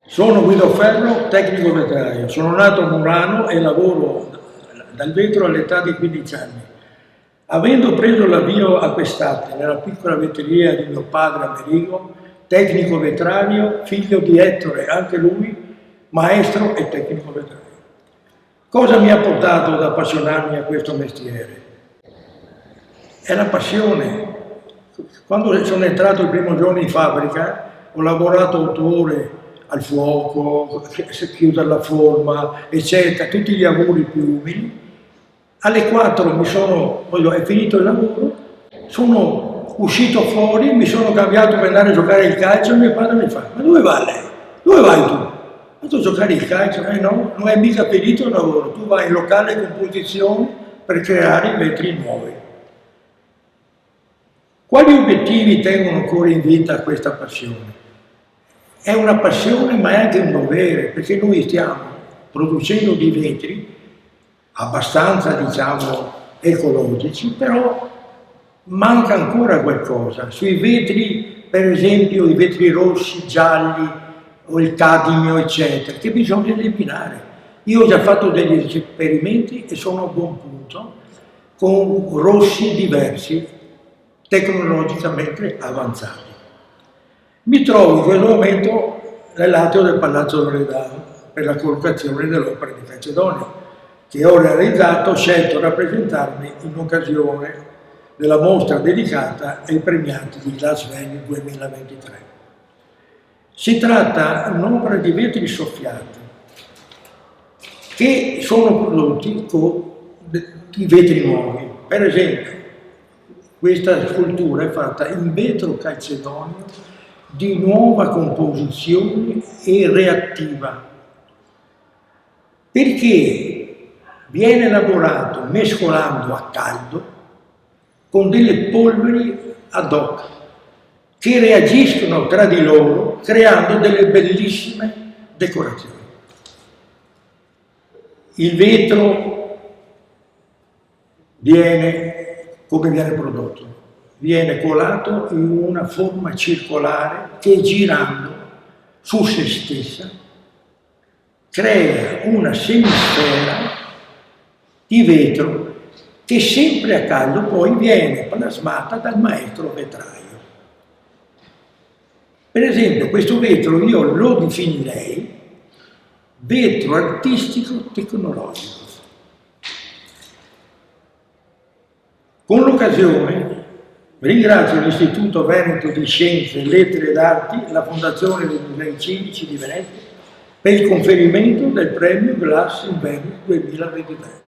Sono Guido Ferro, tecnico vetraio. Sono nato a Murano e lavoro dal vetro all'età di 15 anni. Avendo preso l'avvio a quest'arte nella piccola vetreria di mio padre Amerigo, tecnico vetrario, figlio di Ettore, anche lui maestro e tecnico vetrario. Cosa mi ha portato ad appassionarmi a questo mestiere? È la passione. Quando sono entrato il primo giorno in fabbrica, ho lavorato 8 ore al fuoco, chiudere la forma, eccetera, tutti gli lavori più umili. Alle 4 è finito il lavoro, sono uscito fuori, mi sono cambiato per andare a giocare il calcio e mio padre mi fa: ma dove va lei? Dove vai tu? Vado a giocare il calcio? No, non è mica finito il lavoro, tu vai in locale composizione per creare i vetri nuovi. Quali obiettivi tengono ancora in vita questa passione? È una passione ma è anche un dovere, perché noi stiamo producendo dei vetri abbastanza, diciamo, ecologici, però manca ancora qualcosa. Sui vetri, per esempio, i vetri rossi, gialli, o il cadmio, eccetera, che bisogna eliminare. Io ho già fatto degli esperimenti e sono a buon punto con rossi diversi, tecnologicamente avanzati. Mi trovo in questo momento nell'atrio del Palazzo Loredano per la collocazione dell'opera di Calcedonio, che ho realizzato, ho scelto di rappresentarmi in occasione della mostra dedicata ai premiati di Glass Venue 2023. Si tratta di un'opera di vetri soffiati che sono prodotti con i vetri nuovi. Per esempio, questa scultura è fatta in vetro calcedonio di nuova composizione e reattiva, perché viene lavorato mescolando a caldo con delle polveri ad hoc che reagiscono tra di loro creando delle bellissime decorazioni. Il vetro come viene prodotto? Viene colato in una forma circolare che, girando su se stessa, crea una semisfera di vetro che sempre a caldo poi viene plasmata dal maestro vetraio. Per esempio, questo vetro io lo definirei vetro artistico tecnologico. Con l'occasione ringrazio l'Istituto Veneto di Scienze, Lettere ed Arti, la Fondazione dei Musei Civici di Venezia per il conferimento del premio Glass Venue 2023.